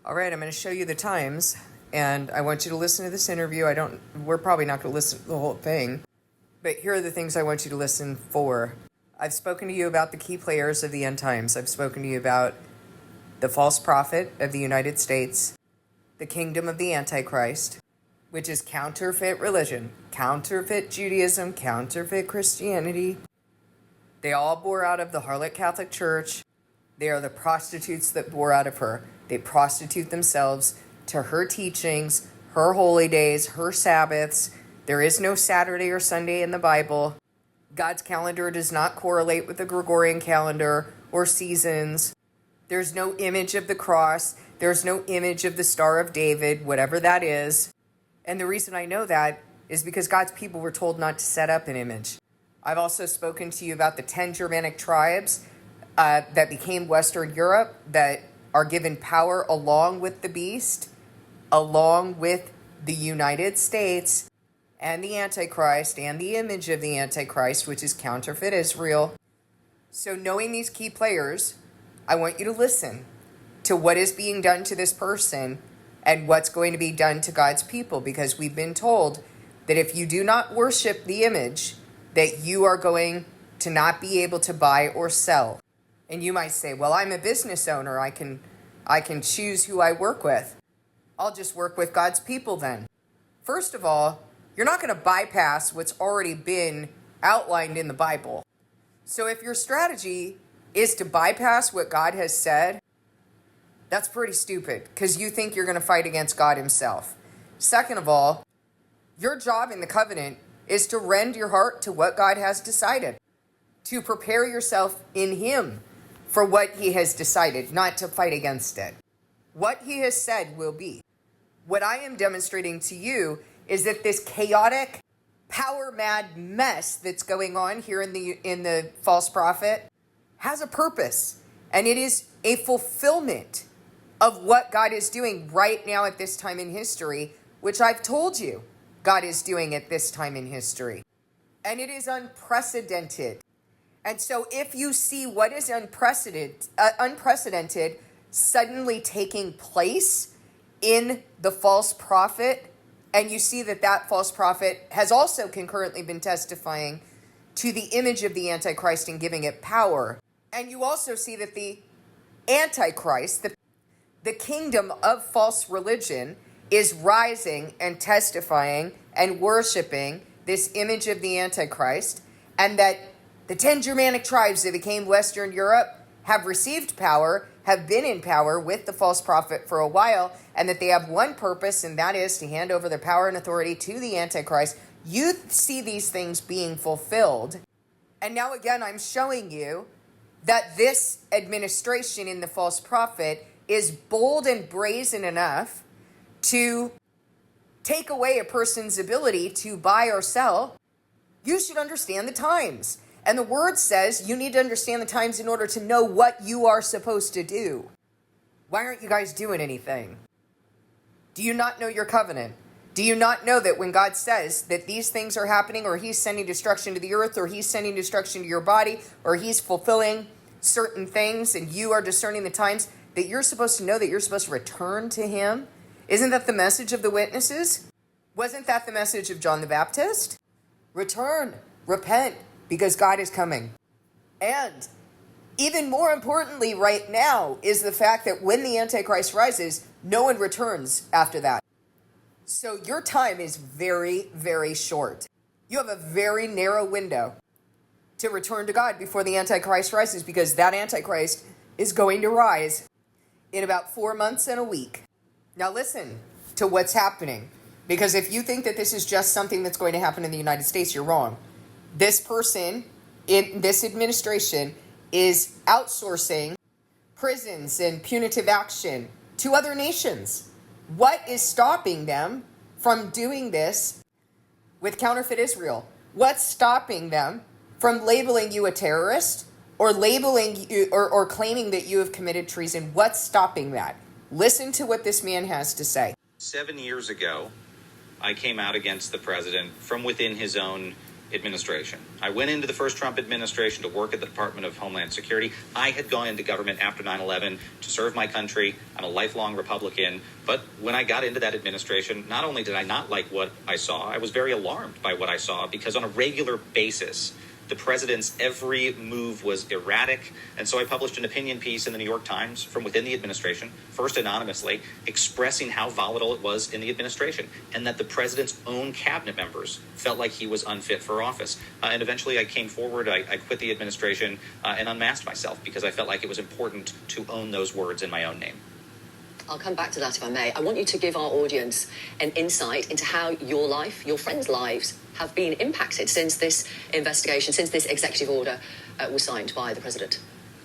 All right, I'm going to show you the times, and I want you to listen to this interview. We're probably not going to listen to the whole thing, but here are the things I want you to listen for. I've spoken to you about the key players of the end times. I've spoken to you about the false prophet of the United States, the kingdom of the Antichrist, which is counterfeit religion, counterfeit Judaism, counterfeit Christianity. They all bore out of the harlot Catholic Church. They are the prostitutes that bore out of her. They prostitute themselves to her teachings, her holy days, her Sabbaths. There is no Saturday or Sunday in the Bible. God's calendar does not correlate with the Gregorian calendar or seasons. There's no image of the cross. There's no image of the Star of David, whatever that is. And the reason I know that is because God's people were told not to set up an image. I've also spoken to you about the 10 Germanic tribes that became Western Europe, that are given power along with the beast, along with the United States and the Antichrist and the image of the Antichrist, which is counterfeit Israel. So knowing these key players, I want you to listen to what is being done to this person and what's going to be done to God's people, because we've been told that if you do not worship the image, that you are going to not be able to buy or sell. And you might say, well, I'm a business owner. I can choose who I work with. I'll just work with God's people then. First of all, you're not going to bypass what's already been outlined in the Bible. So if your strategy is to bypass what God has said, that's pretty stupid, because you think you're going to fight against God himself. Second of all, your job in the covenant is to rend your heart to what God has decided, to prepare yourself in him for what he has decided, not to fight against it. What he has said will be. What I am demonstrating to you is that this chaotic, power-mad mess that's going on here in the false prophet has a purpose, and it is a fulfillment of what God is doing right now at this time in history, which I've told you God is doing at this time in history. And it is unprecedented. And so if you see what is unprecedented suddenly taking place in the false prophet, and you see that false prophet has also concurrently been testifying to the image of the Antichrist and giving it power, and you also see that the Antichrist, the kingdom of false religion, is rising and testifying and worshiping this image of the Antichrist, and that the 10 Germanic tribes that became Western Europe have received power, have been in power with the false prophet for a while, and that they have one purpose, and that is to hand over their power and authority to the Antichrist. You see these things being fulfilled. And now again, I'm showing you that this administration in the false prophet is bold and brazen enough to take away a person's ability to buy or sell. You should understand the times. And the word says you need to understand the times in order to know what you are supposed to do. Why aren't you guys doing anything? Do you not know your covenant? Do you not know that when God says that these things are happening, or he's sending destruction to the earth, or he's sending destruction to your body, or he's fulfilling certain things, and you are discerning the times, that you're supposed to know that you're supposed to return to him? Isn't that the message of the witnesses? Wasn't that the message of John the Baptist? Return, repent, because God is coming. And even more importantly right now is the fact that when the Antichrist rises, no one returns after that. So your time is very, very short. You have a very narrow window to return to God before the Antichrist rises, because that Antichrist is going to rise in about 4 months and a week. Now listen to what's happening, because if you think that this is just something that's going to happen in the United States, you're wrong. This person in this administration is outsourcing prisons and punitive action to other nations. What is stopping them from doing this with counterfeit Israel? What's stopping them from labeling you a terrorist, or labeling you or claiming that you have committed treason? What's stopping that? Listen to what this man has to say. 7 years ago, I came out against the president from within his own administration. I went into the first Trump administration to work at the Department of Homeland Security. I had gone into government after 9/11 to serve my country. I'm a lifelong Republican. But when I got into that administration, not only did I not like what I saw, I was very alarmed by what I saw, because on a regular basis, the president's every move was erratic. And so I published an opinion piece in the New York Times from within the administration, first anonymously, expressing how volatile it was in the administration and that the president's own cabinet members felt like he was unfit for office. And eventually I came forward, I quit the administration and unmasked myself because I felt like it was important to own those words in my own name. I'll come back to that if I may. I want you to give our audience an insight into how your life, your friends' lives, have been impacted since this investigation, since this executive order was signed by the president.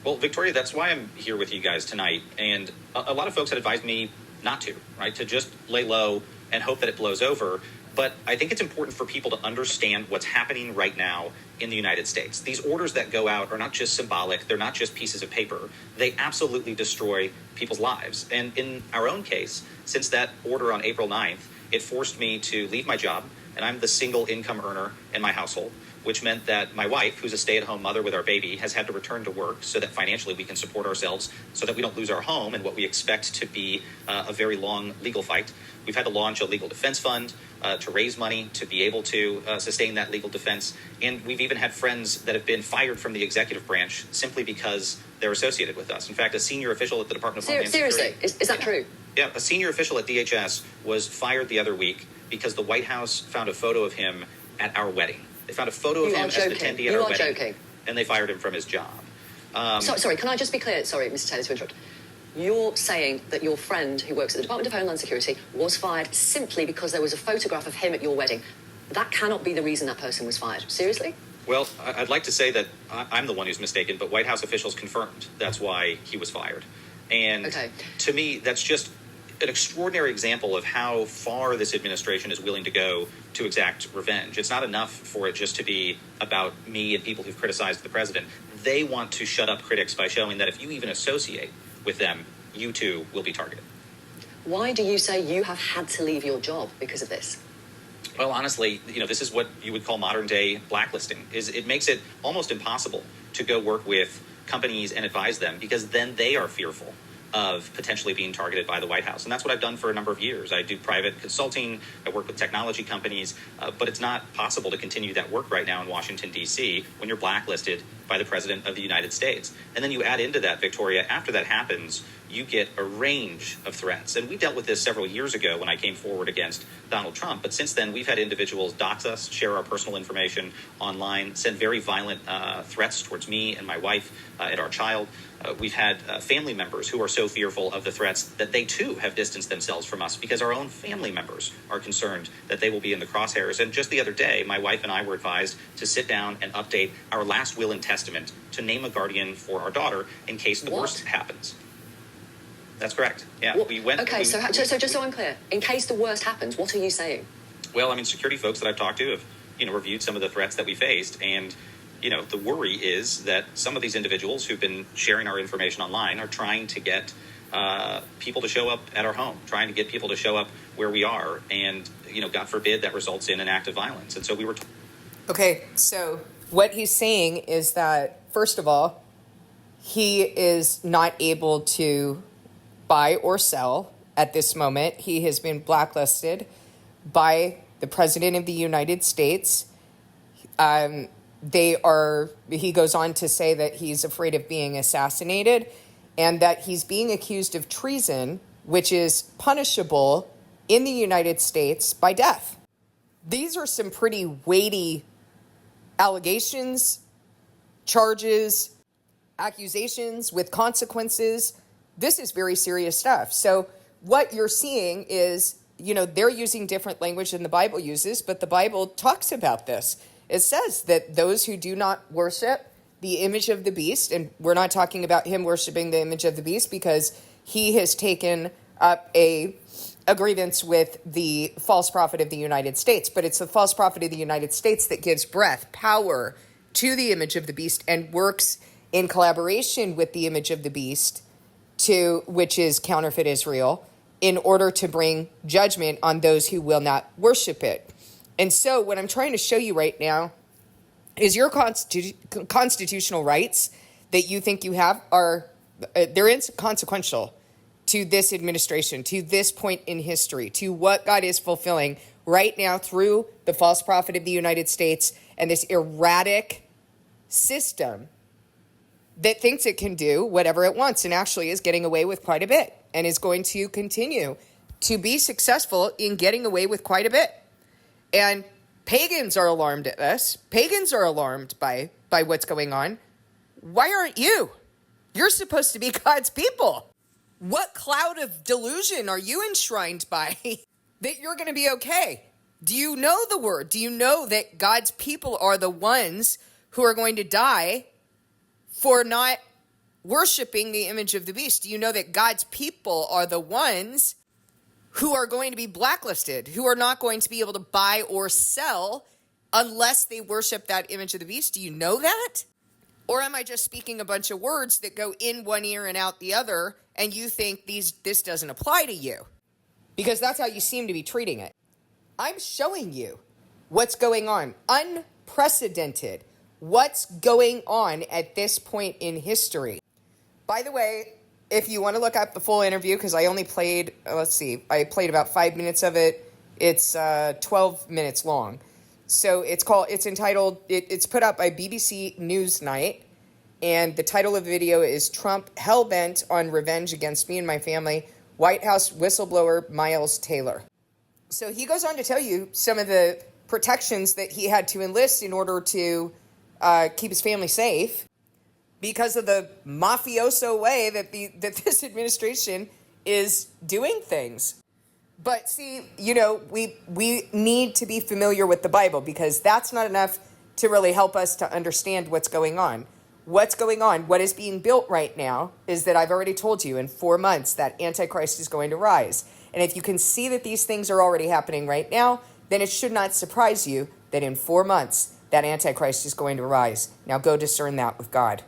Well, Victoria, that's why I'm here with you guys tonight. And a lot of folks had advised me not to, right? To just lay low and hope that it blows over. But I think it's important for people to understand what's happening right now in the United States. These orders that go out are not just symbolic. They're not just pieces of paper. They absolutely destroy people's lives. And in our own case, since that order on April 9th, it forced me to leave my job. And I'm the single income earner in my household, which meant that my wife, who's a stay-at-home mother with our baby, has had to return to work so that financially we can support ourselves, so that we don't lose our home in what we expect to be a very long legal fight. We've had to launch a legal defense fund to raise money to be able to sustain that legal defense. And we've even had friends that have been fired from the executive branch simply because they're associated with us. In fact, a senior official at the Department of Homeland Security... Seriously? Is that true? Yeah, a senior official at DHS was fired the other week because the White House found a photo of him at our wedding. They found a photo of him as an attendee at our wedding. You are joking. And they fired him from his job. Sorry, can I just be clear? Sorry, Mr. Taylor, to interrupt. You're saying that your friend who works at the Department of Homeland Security was fired simply because there was a photograph of him at your wedding. That cannot be the reason that person was fired. Seriously? Well, I'd like to say that I'm the one who's mistaken, but White House officials confirmed that's why he was fired. And to me, that's just an extraordinary example of how far this administration is willing to go to exact revenge. It's not enough for it just to be about me and people who've criticized the president. They want to shut up critics by showing that if you even associate with them, you too will be targeted. Why do you say you have had to leave your job because of this? Well, honestly, this is what you would call modern day blacklisting. It makes it almost impossible to go work with companies and advise them, because then they are fearful of potentially being targeted by the White House. And that's what I've done for a number of years. I do private consulting, I work with technology companies, but it's not possible to continue that work right now in Washington, D.C. when you're blacklisted by the President of the United States. And then you add into that, Victoria, after that happens, you get a range of threats. And we dealt with this several years ago when I came forward against Donald Trump. But since then, we've had individuals dox us, share our personal information online, send very violent threats towards me and my wife and our child. We've had family members who are so fearful of the threats that they too have distanced themselves from us, because our own family members are concerned that they will be in the crosshairs. And just the other day, my wife and I were advised to sit down and update our last will and testament to name a guardian for our daughter in case the worst happens. That's correct. Yeah, we went. Okay, so just so I'm clear, in case the worst happens, what are you saying? Well, I mean, security folks that I've talked to have, reviewed some of the threats that we faced, and the worry is that some of these individuals who've been sharing our information online are trying to get people to show up at our home, trying to get people to show up where we are, and God forbid that results in an act of violence. And so we were. Okay, so what he's saying is that, first of all, he is not able to buy or sell at this moment. He has been blacklisted by the President of the United States. He goes on to say that he's afraid of being assassinated and that he's being accused of treason, which is punishable in the United States by death. These are some pretty weighty allegations, charges, accusations with consequences. This is very serious stuff. So what you're seeing is, they're using different language than the Bible uses, but the Bible talks about this. It says that those who do not worship the image of the beast, and we're not talking about him worshiping the image of the beast because he has taken up a grievance with the false prophet of the United States, but it's the false prophet of the United States that gives breath, power to the image of the beast and works in collaboration with the image of the beast, which is counterfeit Israel, in order to bring judgment on those who will not worship it. And so what I'm trying to show you right now is your constitutional rights that you think you have are they're inconsequential to this administration, to this point in history, to what God is fulfilling right now through the false prophet of the United States and this erratic system that thinks it can do whatever it wants and actually is getting away with quite a bit and is going to continue to be successful in getting away with quite a bit. And pagans are alarmed at this. Pagans are alarmed by what's going on. Why aren't you? You're supposed to be God's people. What cloud of delusion are you enshrined by that you're going to be okay? Do you know the word? Do you know that God's people are the ones who are going to die for not worshiping the image of the beast? Do you know that God's people are the ones who are going to be blacklisted, who are not going to be able to buy or sell unless they worship that image of the beast? Do you know that? Or am I just speaking a bunch of words that go in one ear and out the other, and you think this doesn't apply to you? Because that's how you seem to be treating it. I'm showing you what's going on. Unprecedented. What's going on at this point in history. By the way, if you want to look up the full interview, because I only played, I played about 5 minutes of it. It's 12 minutes long. So it's entitled, it's put out by BBC Newsnight, and the title of the video is Trump Hell-Bent on Revenge Against Me and My Family, White House Whistleblower Miles Taylor. So he goes on to tell you some of the protections that he had to enlist in order to keep his family safe because of the mafioso way that this administration is doing things. But see, we need to be familiar with the Bible because that's not enough to really help us to understand what's going on. What's going on, what is being built right now is that I've already told you in 4 months that Antichrist is going to rise. And if you can see that these things are already happening right now, then it should not surprise you that in 4 months that Antichrist is going to rise. Now go discern that with God.